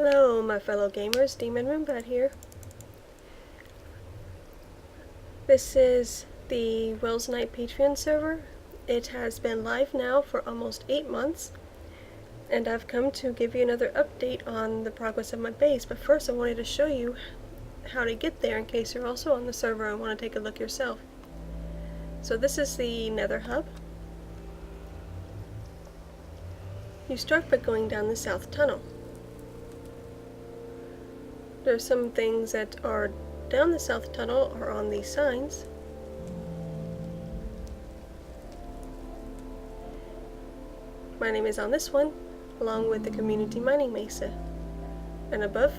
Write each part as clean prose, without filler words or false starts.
Hello, my fellow gamers, Demon Moonbat here. This is the Welsknight Patreon server. It has been live now for almost 8 months, and I've come to give you another update on the progress of my base. But first I wanted to show you how to get there in case you're also on the server and want to take a look yourself. So this is the Nether Hub. You start by going down the south tunnel. There's some things that are down the south tunnel or on these signs. My name is on this one, along with the community mining mesa. And above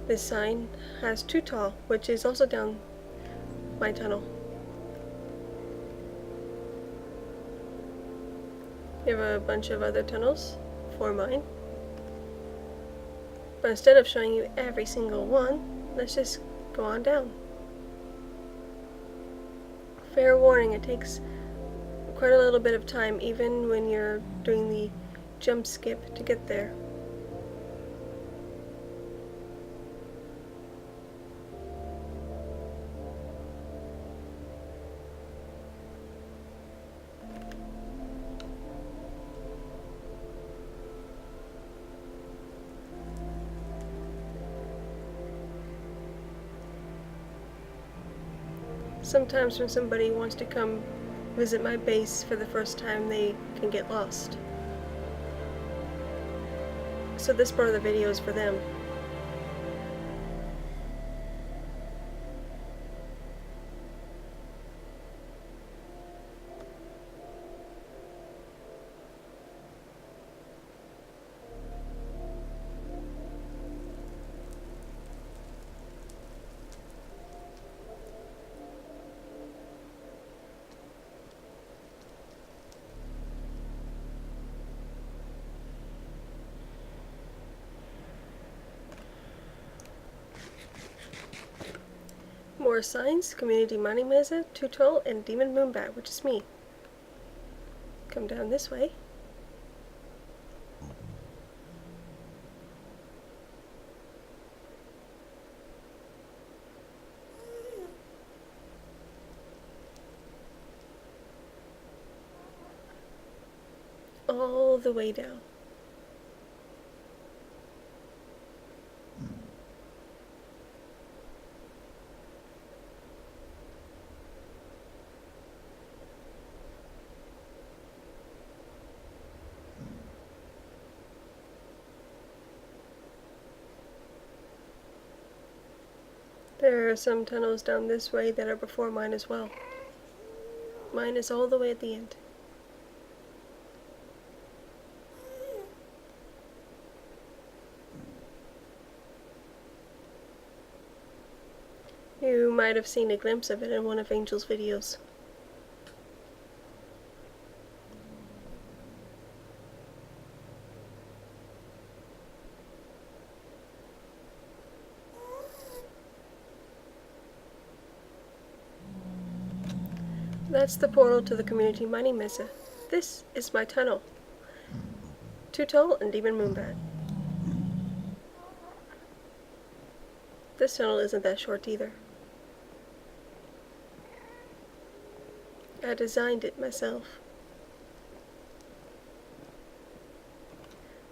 this sign has Too Tall, which is also down my tunnel. You have a bunch of other tunnels for mine. But instead of showing you every single one, let's just go on down. Fair warning, it takes quite a little bit of time even when you're doing the jump skip to get there. Sometimes when somebody wants to come visit my base for the first time, they can get lost. So this part of the video is for them. More signs, community mining mesa, Too Tall, and Demon Moonbat, which is me. Come down this way. All the way down. There are some tunnels down this way that are before mine as well. Mine is all the way at the end. You might have seen a glimpse of it in one of Angel's videos. That's the portal to the community mining mesa. This is my tunnel. Too Tall and Demon Moonbat. This tunnel isn't that short either. I designed it myself.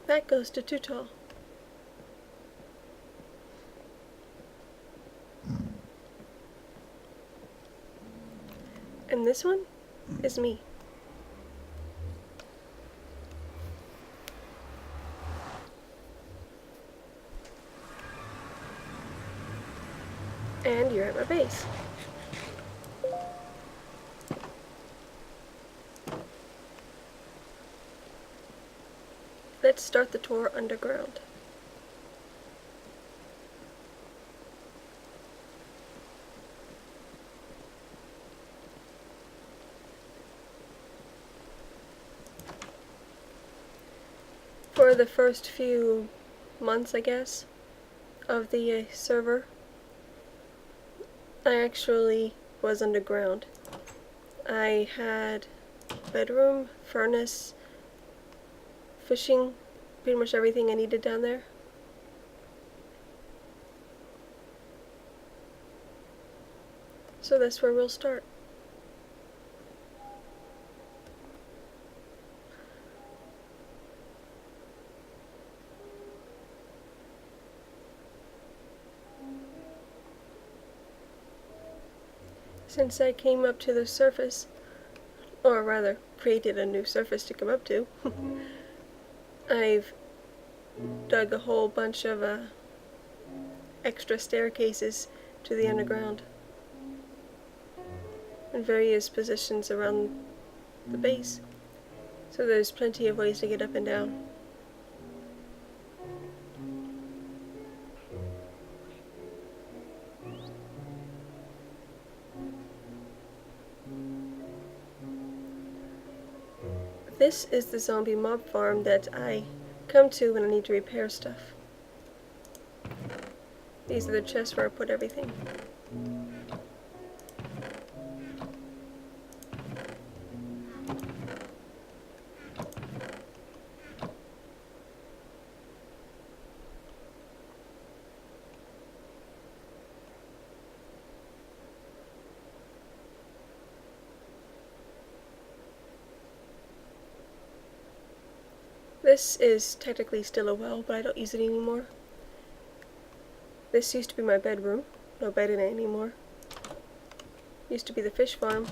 That goes to Too Tall. And this one is me. And you're at my base. Let's start the tour underground. For the first few months, I guess, of the server, I actually was underground. I had bedroom, furnace, fishing, pretty much everything I needed down there. So that's where we'll start. Since I came up to the surface, or rather created a new surface to come up to, I've dug a whole bunch of extra staircases to the underground in various positions around the base, so there's plenty of ways to get up and down. This is the zombie mob farm that I come to when I need to repair stuff. These are the chests where I put everything. This is technically still a well, but I don't use it anymore. This used to be my bedroom. No bed in it anymore. Used to be the fish farm.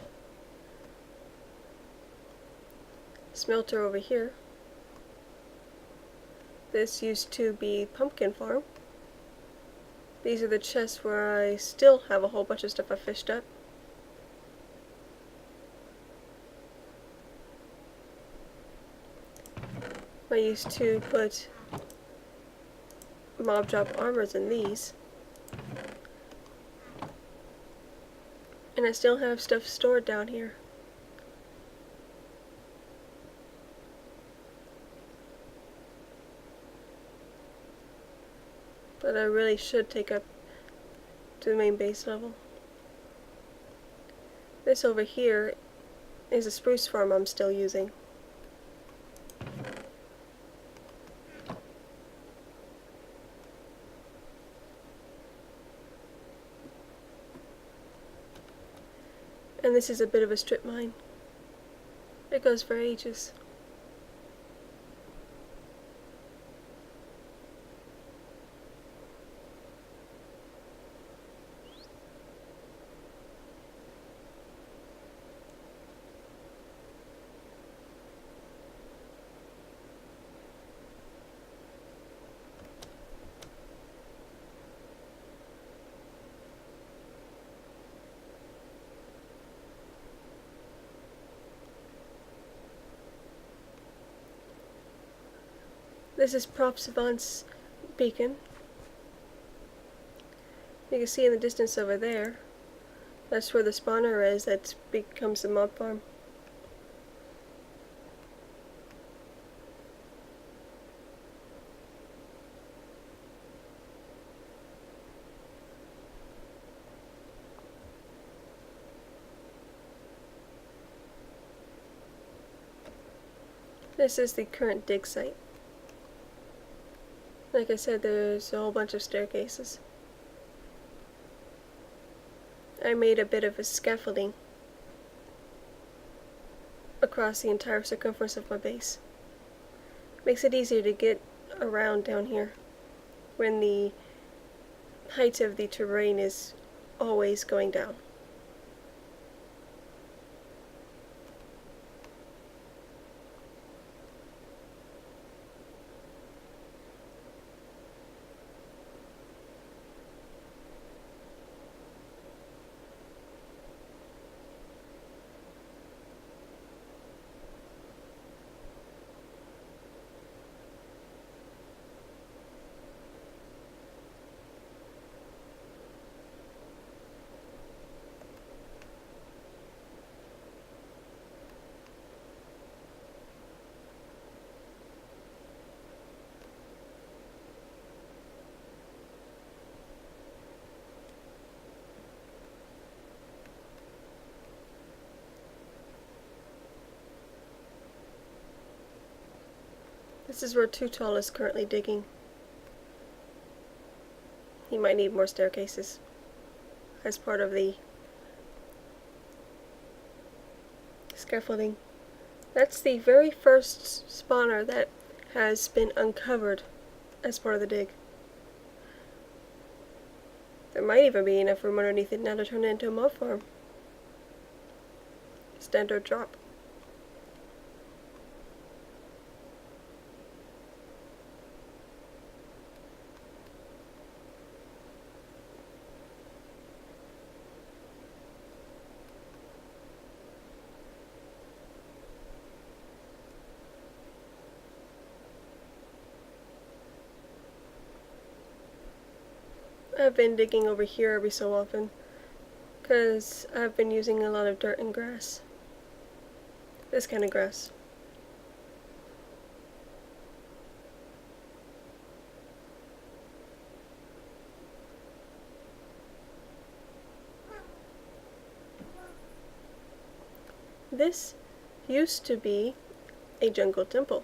Smelter over here. This used to be pumpkin farm. These are the chests where I still have a whole bunch of stuff I fished up. I used to put mob drop armors in these. And I still have stuff stored down here. But I really should take up to the main base level. This over here is a spruce farm I'm still using. And this is a bit of a strip mine. It goes for ages. This is Prop Savant's beacon. You can see in the distance over there, that's where the spawner is that becomes the mob farm. This is the current dig site. Like I said, there's a whole bunch of staircases. I made a bit of a scaffolding across the entire circumference of my base. Makes it easier to get around down here when the height of the terrain is always going down. This is where Too Tall is currently digging. He might need more staircases as part of the scaffolding. That's the very first spawner that has been uncovered as part of the dig. There might even be enough room underneath it now to turn it into a mob farm. Standard drop. I've been digging over here every so often because I've been using a lot of dirt and grass. This kind of grass. This used to be a jungle temple.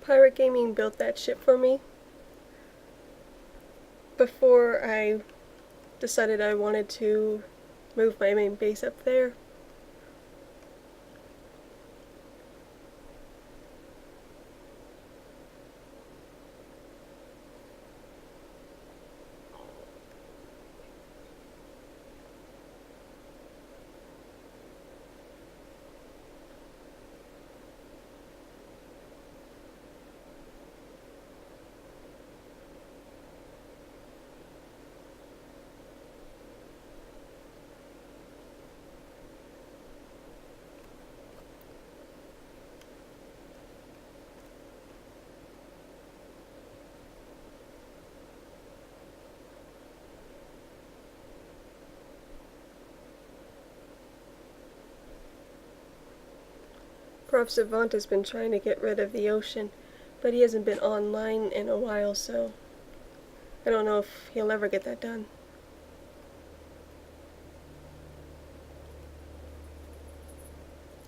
Pirate Gaming built that ship for me before I decided I wanted to move my main base up there. Prof. Savant has been trying to get rid of the ocean, but he hasn't been online in a while, so I don't know if he'll ever get that done.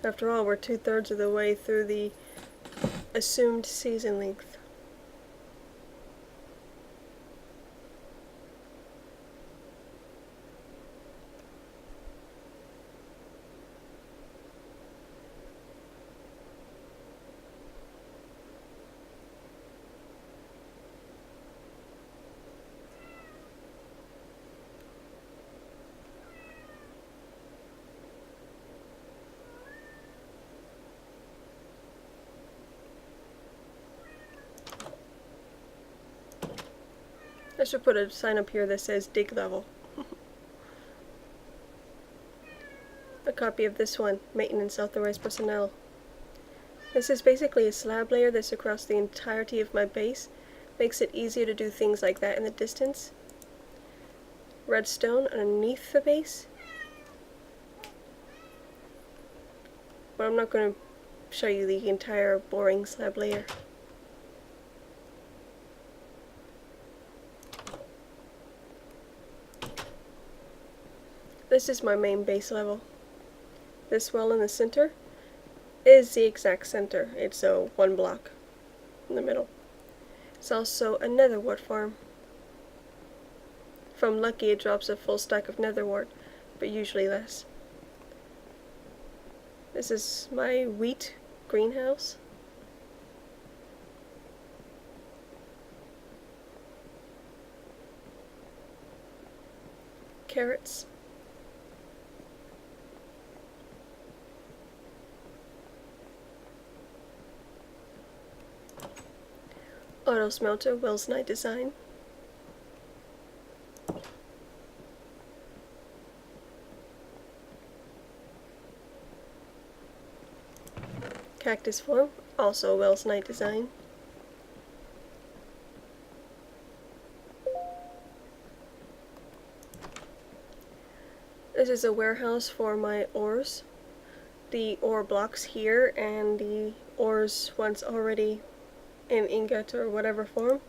After all, we're 2/3 of the way through the assumed season length. I should put a sign up here that says dig level. A copy of this one, maintenance authorized personnel. This is basically a slab layer that's across the entirety of my base. Makes it easier to do things like that in the distance. Redstone underneath the base. But I'm not going to show you the entire boring slab layer. This is my main base level. This well in the center is the exact center. It's a 1 block in the middle. It's also a nether wart farm. If I'm lucky, it drops a full stack of nether wart, but usually less. This is my wheat greenhouse. Carrots. Auto smelter, Welsknight design. Cactus farm, also Welsknight design. This is a warehouse for my ores. the ore blocks here and the ores once already in ingot or whatever form.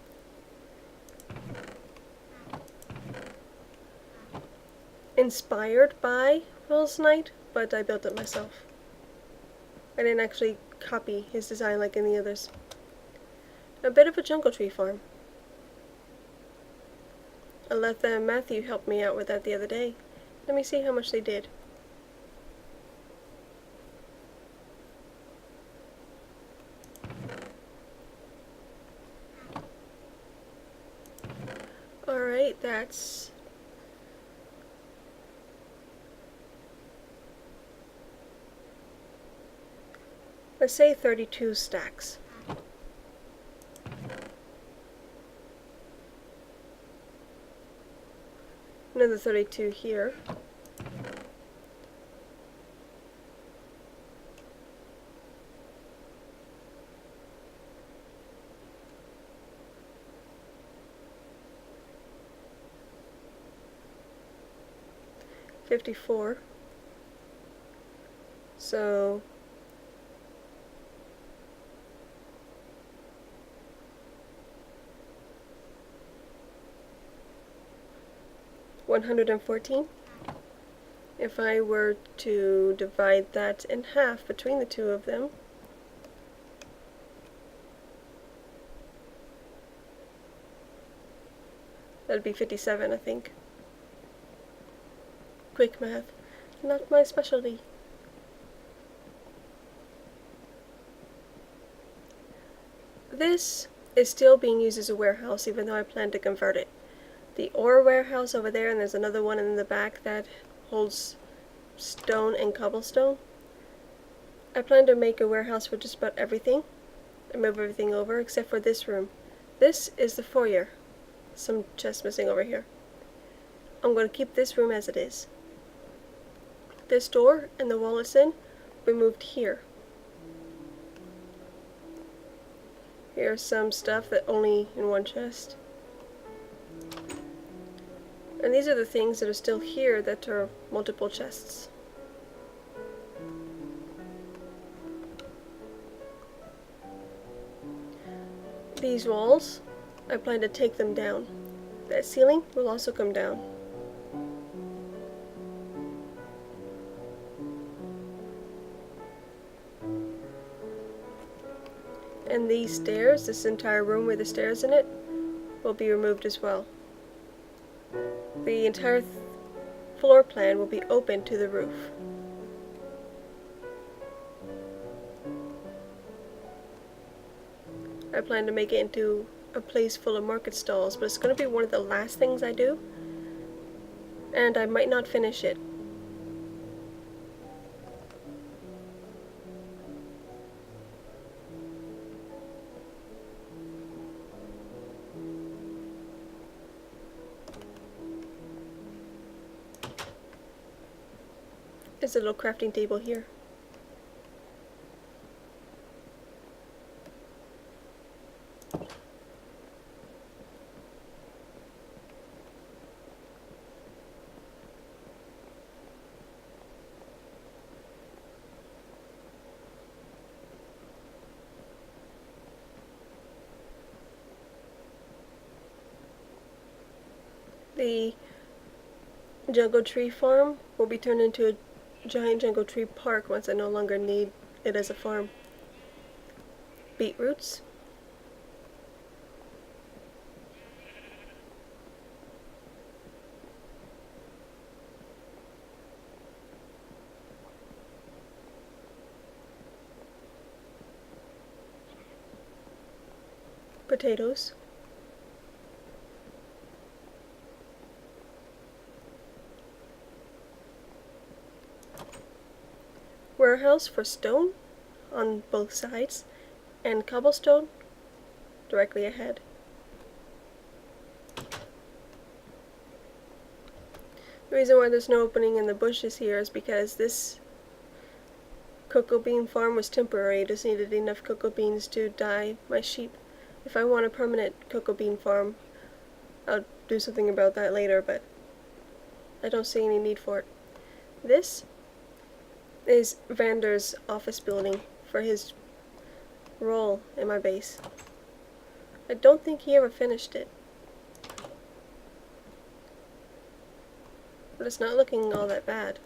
Inspired by Welsknight, but I built it myself. I didn't actually copy his design like any others. A bit of a jungle tree farm. I let Matthew help me out with that the other day. Let me see how much they did. Alright, that's let's say 32 stacks. Another 32 here. $54. So $114. If I were to divide that in half between the two of them, that'd be 57, I think. Quick math, not my specialty. This is still being used as a warehouse, even though I plan to convert it. The ore warehouse over there, and there's another one in the back that holds stone and cobblestone. I plan to make a warehouse for just about everything and move everything over except for this room. This is the foyer. Some chests missing over here. I'm going to keep this room as it is. This door and the wall it's in will be moved here. Here's some stuff that only in one chest. And these are the things that are still here that are multiple chests. These walls, I plan to take them down. That ceiling will also come down. And these stairs, this entire room with the stairs in it, will be removed as well. The entire floor plan will be open to the roof. I plan to make it into a place full of market stalls, but it's going to be one of the last things I do, and I might not finish it. There's a little crafting table here. The jungle tree farm will be turned into a giant jungle tree park once I no longer need it as a farm. Beetroots. Potatoes. Warehouse for stone on both sides, and cobblestone directly ahead. The reason why there's no opening in the bushes here is because this cocoa bean farm was temporary. I just needed enough cocoa beans to dye my sheep. If I want a permanent cocoa bean farm, I'll do something about that later, but I don't see any need for it. This is Vander's office building for his role in my base. I don't think he ever finished it, but it's not looking all that bad.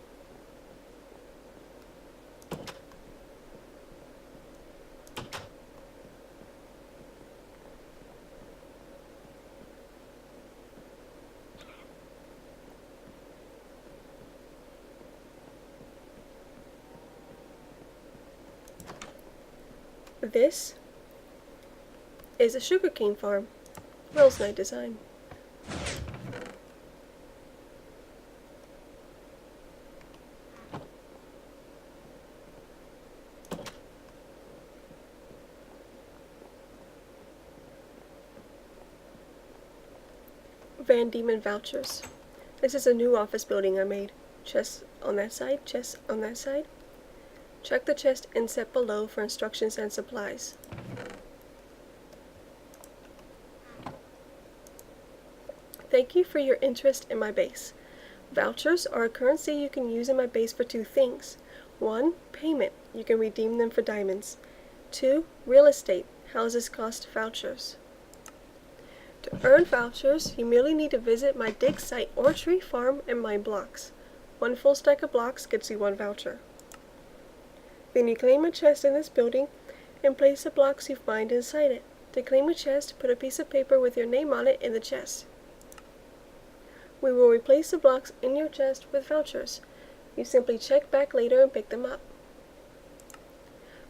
This is a sugarcane farm, Welsknight design. Van Diemen vouchers. This is a new office building I made. Chests on that side, chests on that side. Check the chest inset below for instructions and supplies. Thank you for your interest in my base. Vouchers are a currency you can use in my base for two things. 1. Payment. You can redeem them for diamonds. 2. Real estate. Houses cost vouchers. To earn vouchers, you merely need to visit my dig site or tree farm and mine blocks. 1 full stack of blocks gets you 1 voucher. Then you claim a chest in this building and place the blocks you've mined inside it. To claim a chest, put a piece of paper with your name on it in the chest. We will replace the blocks in your chest with vouchers. You simply check back later and pick them up.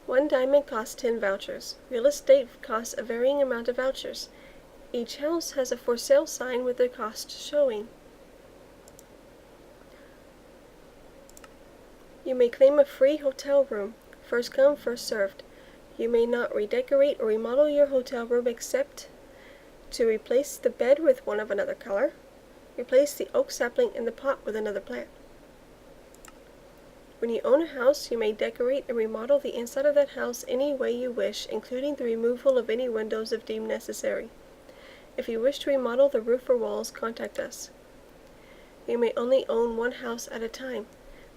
1 diamond costs 10 vouchers. Real estate costs a varying amount of vouchers. Each house has a for sale sign with their cost showing. You may claim a free hotel room. First come, first served. You may not redecorate or remodel your hotel room except to replace the bed with one of another color. Replace the oak sapling in the pot with another plant. When you own a house, you may decorate and remodel the inside of that house any way you wish, including the removal of any windows if deemed necessary. If you wish to remodel the roof or walls, contact us. You may only own 1 house at a time.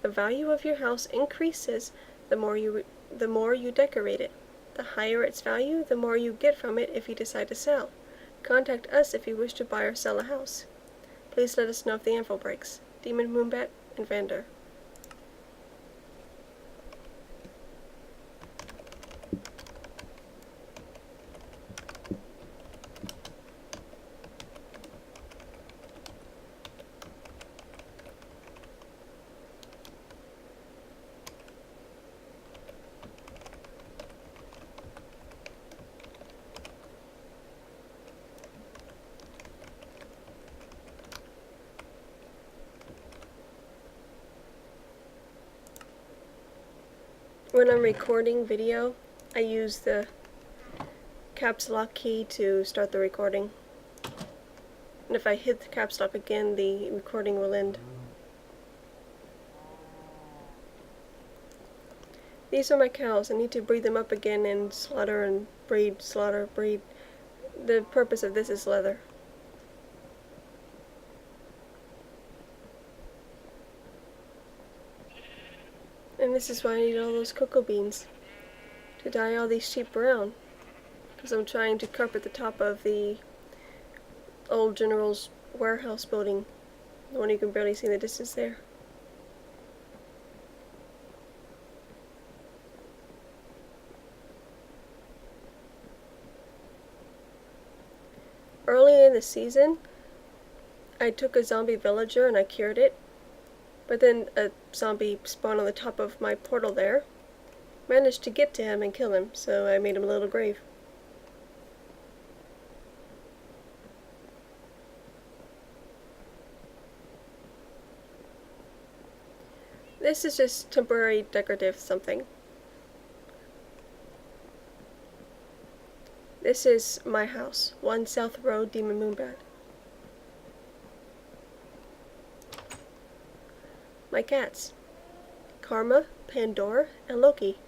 The value of your house increases the more you decorate it. The higher its value, the more you get from it if you decide to sell. Contact us if you wish to buy or sell a house. Please let us know if the anvil breaks. Demon Moonbat and Vander. When I'm recording video, I use the caps lock key to start the recording. And if I hit the caps lock again, the recording will end. These are my cows. I need to breed them up again and slaughter and breed, slaughter, breed. The purpose of this is leather. And this is why I need all those cocoa beans to dye all these sheep brown, because I'm trying to carpet the top of the old general's warehouse building, the one you can barely see in the distance there. Early in the season, I took a zombie villager and I cured it. But then a zombie spawned on the top of my portal there. Managed to get to him and kill him, so I made him a little grave. This is just temporary decorative something. This is my house, 1 South Road, Demon Moonbat. My cats, Karma, Pandora, and Loki.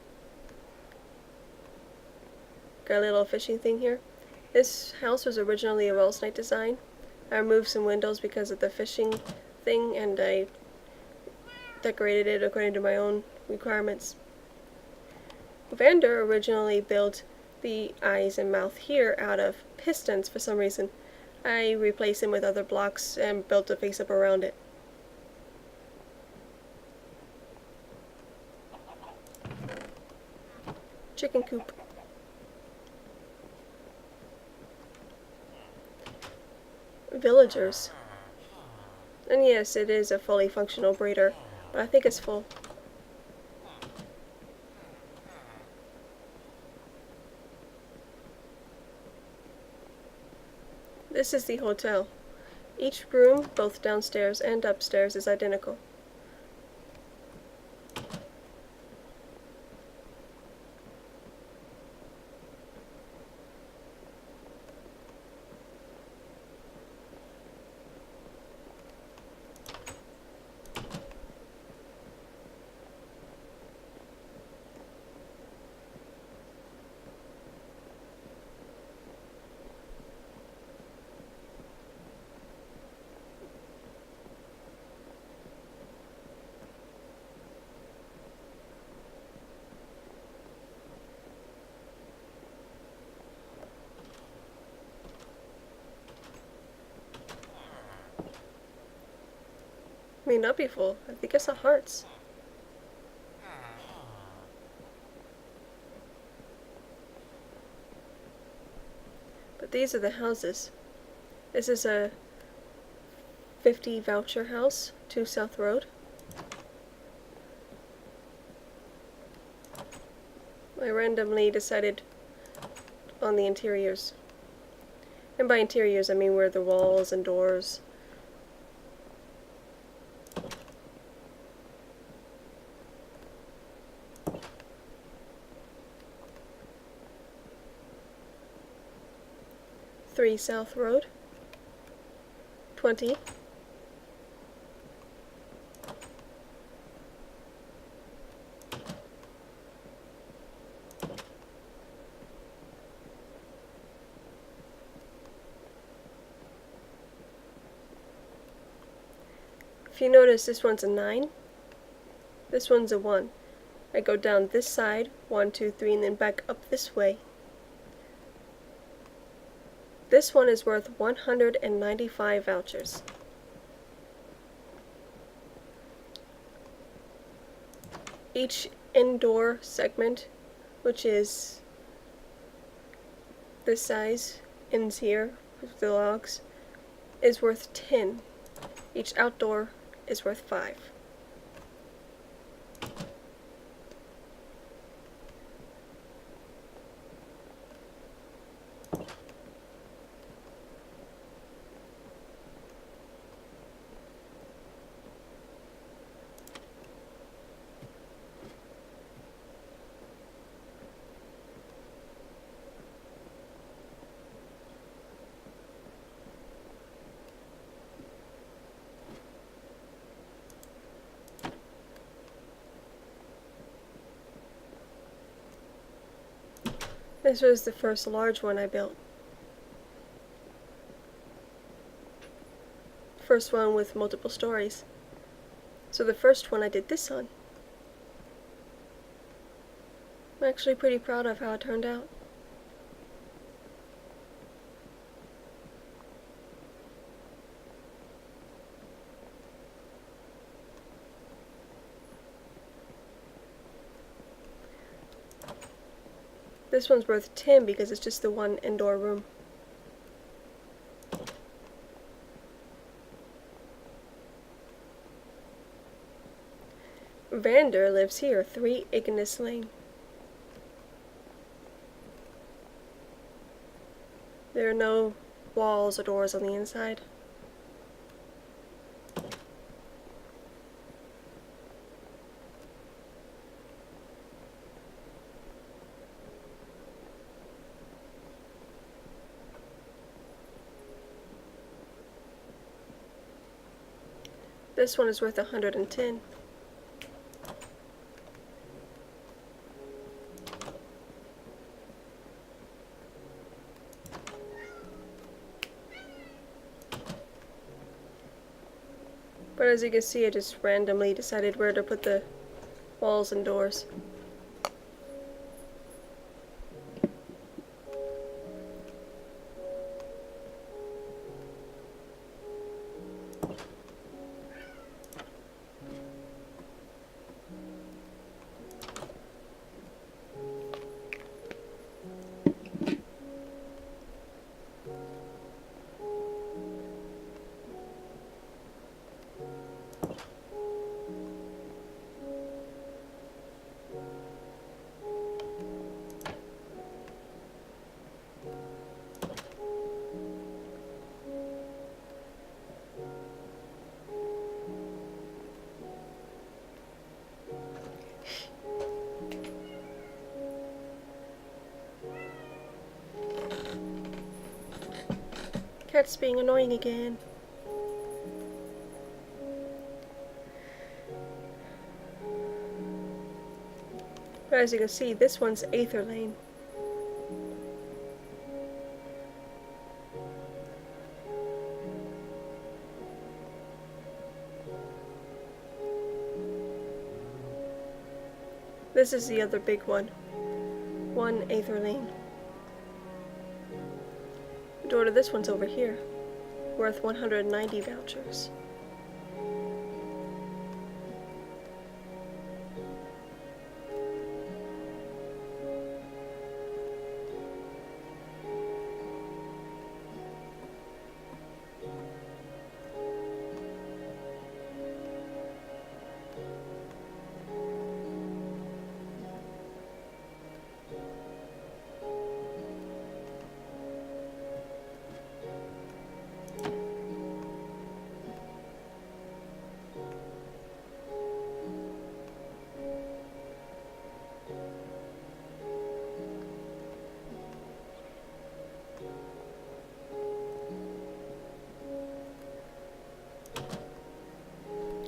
Got a little fishing thing here. This house was originally a Welsknight design. I removed some windows because of the fishing thing, and I decorated it according to my own requirements. Vander originally built the eyes and mouth here out of pistons for some reason. I replaced them with other blocks and built a face up around it. Chicken coop. Villagers. And yes, it is a fully functional breeder, but I think it's full. This is the hotel. Each room, both downstairs and upstairs, is identical. May not be full. I think I saw hearts. But these are the houses. This is a 50 voucher house, 2 South Road. I randomly decided on the interiors. And by interiors, I mean where the walls and doors. Three South Road. 20. If you notice, this one's a 9. This one's a 1. I go down this side, 1, 2, 3, and then back up this way. This one is worth 195 vouchers. Each indoor segment, which is this size, ends here with the logs, is worth 10. Each outdoor is worth 5. This was the first large one I built. First one with multiple stories. So the first one I did this on. I'm actually pretty proud of how it turned out. This one's worth 10 because it's just the one indoor room. Vander lives here, 3 Ignis Lane. There are no walls or doors on the inside. This one is worth 110. But as you can see, I just randomly decided where to put the walls and doors. Cat's being annoying again. But as you can see, this one's Aether Lane. This is the other big one. One Aether Lane. The door to this one's over here, worth 190 vouchers.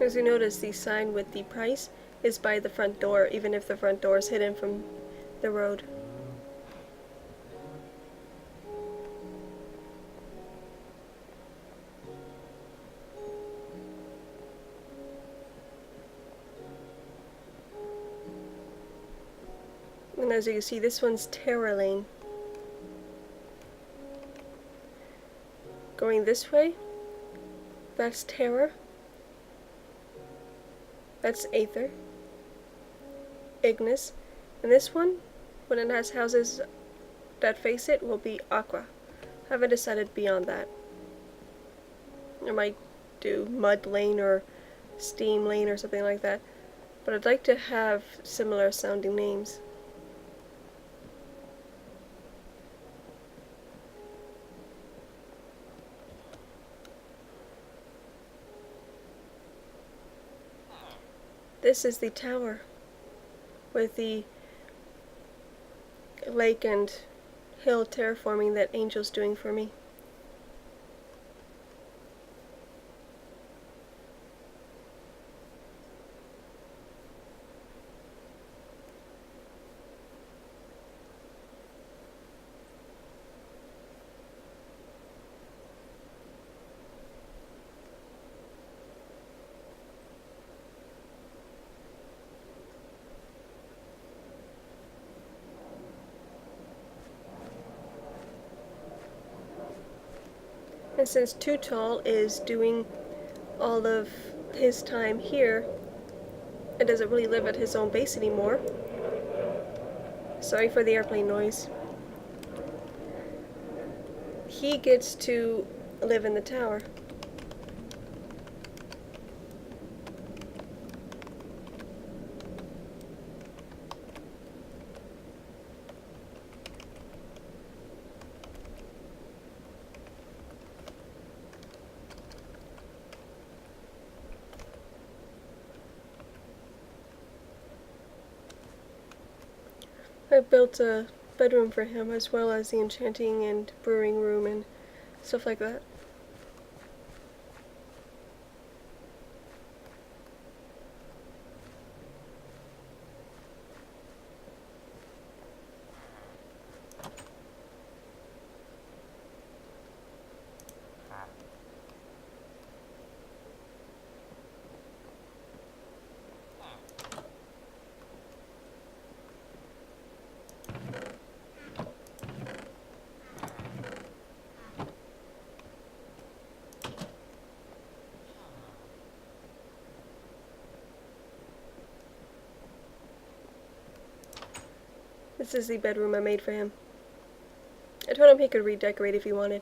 As you notice, the sign with the price is by the front door, even if the front door is hidden from the road. And as you can see, this one's Terror Lane. Going this way, that's Terror. That's Aether, Ignis, and this one, when it has houses that face it, will be Aqua. Haven't decided beyond that. I might do Mud Lane or Steam Lane or something like that, but I'd like to have similar sounding names. This is the tower with the lake and hill terraforming that Angel's doing for me. And since Too Tall is doing all of his time here and doesn't really live at his own base anymore, sorry for the airplane noise, he gets to live in the tower. I built a bedroom for him as well as the enchanting and brewing room and stuff like that. This is the bedroom I made for him. I told him he could redecorate if he wanted.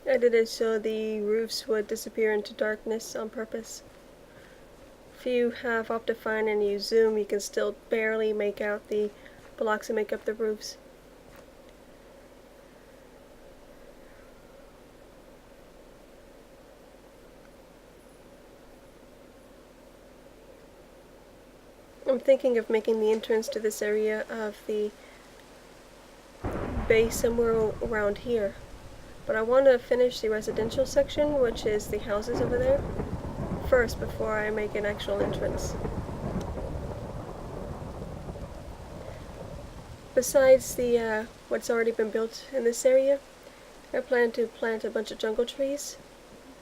I did it so the roofs would disappear into darkness on purpose. If you have Optifine and you zoom, you can still barely make out the blocks that make up the roofs. I'm thinking of making the entrance to this area of the base somewhere around here. But I want to finish the residential section, which is the houses over there, first before I make an actual entrance. Besides the what's already been built in this area, I plan to plant a bunch of jungle trees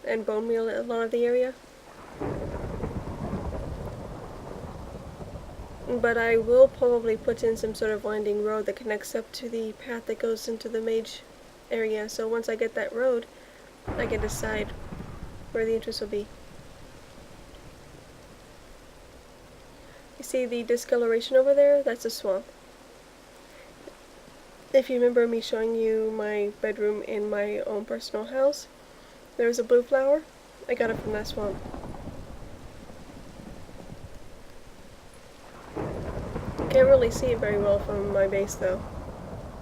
and bone meal a lot of the area. But I will probably put in some sort of winding road that connects up to the path that goes into the mage area, so once I get that road, I can decide where the entrance will be. You see the discoloration over there? That's a swamp. If you remember me showing you my bedroom in my own personal house, there was a blue flower. I got it from that swamp. Can't really see it very well from my base though.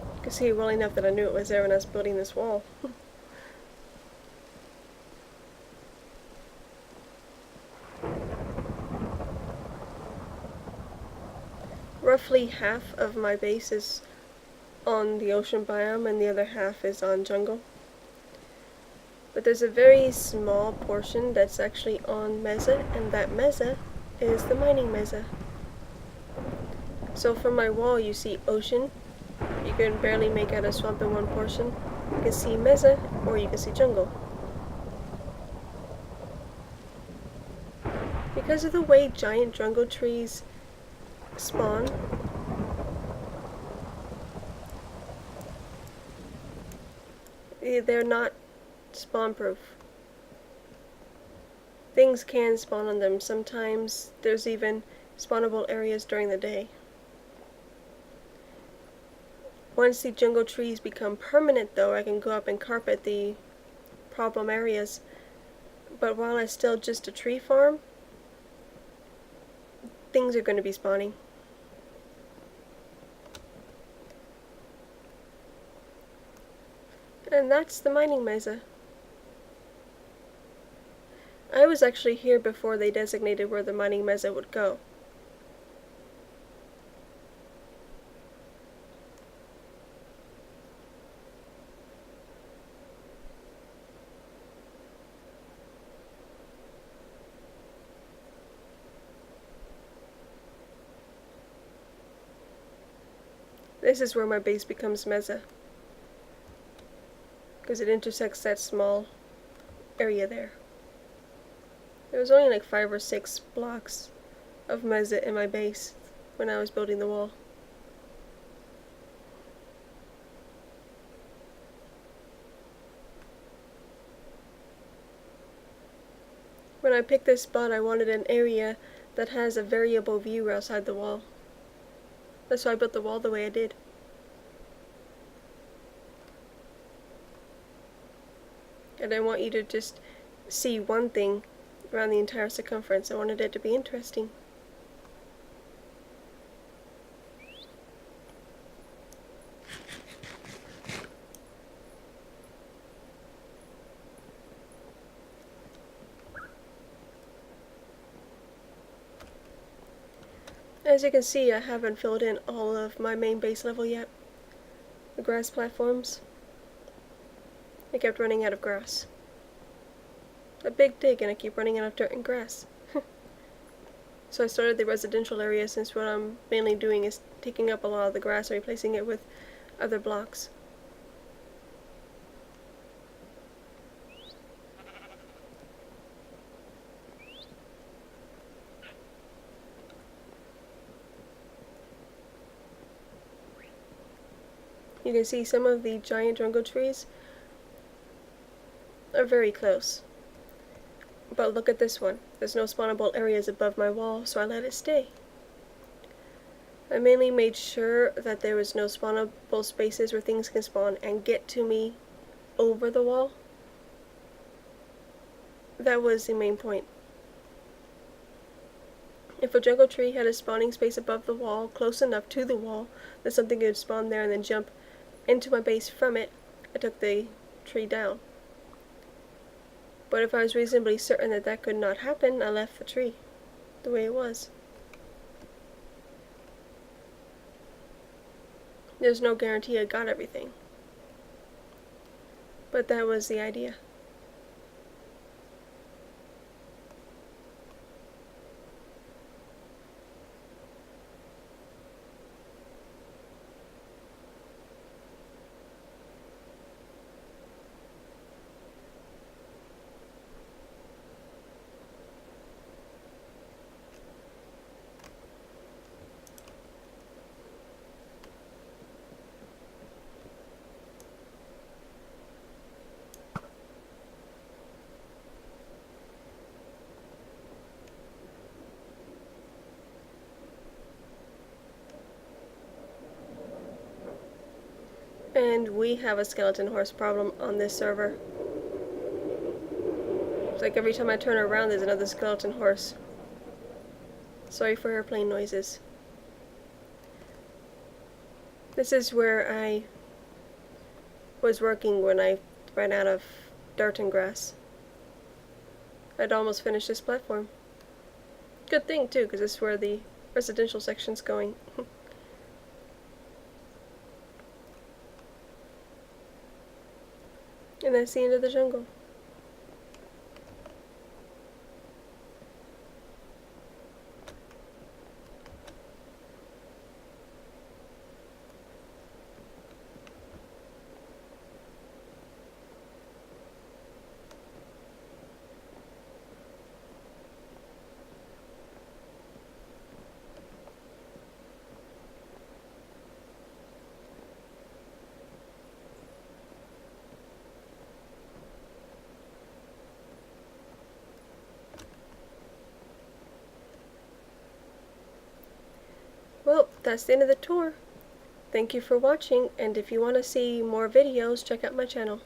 I could see it well enough that I knew it was there when I was building this wall. Roughly half of my base is on the ocean biome and the other half is on jungle. But there's a very small portion that's actually on mesa, and that mesa is the mining mesa. So from my wall you see ocean. You can barely make out a swamp in one portion. You can see mesa, or you can see jungle. Because of the way giant jungle trees spawn, they're not spawn-proof. Things can spawn on them. Sometimes there's even spawnable areas during the day. Once the jungle trees become permanent though, I can go up and carpet the problem areas. But while it's still just a tree farm, things are going to be spawning. And that's the mining mesa. I was actually here before they designated where the mining mesa would go. This is where my base becomes mesa, because it intersects that small area there. There was only like 5 or 6 blocks of mesa in my base when I was building the wall. When I picked this spot, I wanted an area that has a variable view outside the wall. That's why I built the wall the way I did. I didn't want you to just see one thing around the entire circumference. I wanted it to be interesting. As you can see, I haven't filled in all of my main base level yet. The grass platforms. I kept running out of grass. A big dig and I keep running out of dirt and grass. So I started the residential area, since what I'm mainly doing is taking up a lot of the grass and replacing it with other blocks. You can see some of the giant jungle trees are very close. But look at this one. There's no spawnable areas above my wall, so I let it stay. I mainly made sure that there was no spawnable spaces where things can spawn and get to me over the wall. That was the main point. If a jungle tree had a spawning space above the wall, close enough to the wall, that something could spawn there and then jump into my base from it, I took the tree down. But if I was reasonably certain that that could not happen, I left the tree the way it was. There's no guarantee I got everything. But that was the idea. And we have a skeleton horse problem on this server. It's like every time I turn around there's another skeleton horse. Sorry for airplane noises. This is where I was working when I ran out of dirt and grass. I'd almost finished this platform. Good thing too, because this is where the residential section's going. And that's the end of the jungle. Well, that's the end of the tour. Thank you for watching, and if you want to see more videos, check out my channel.